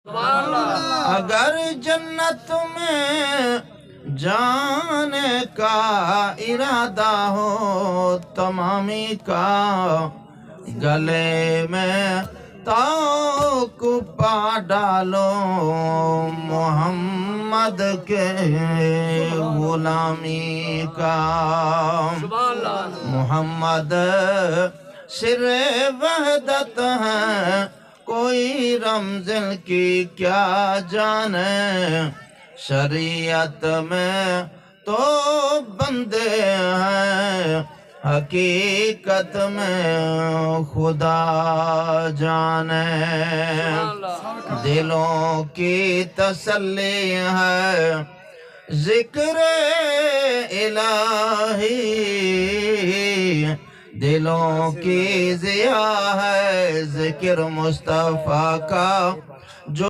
اگر جنت میں جانے کا ارادہ ہو تمامی کا، گلے میں توق پا ڈالو محمد کے غلامی کا۔ محمد سر وحدت ہے، کوئی رمز کی کیا جانے، شریعت میں تو بندے ہیں، حقیقت میں خدا جانے۔ دلوں کی تسلی ہے ذکر الہی، دلوں کی ضیا ہے ذکر مصطفیٰ کا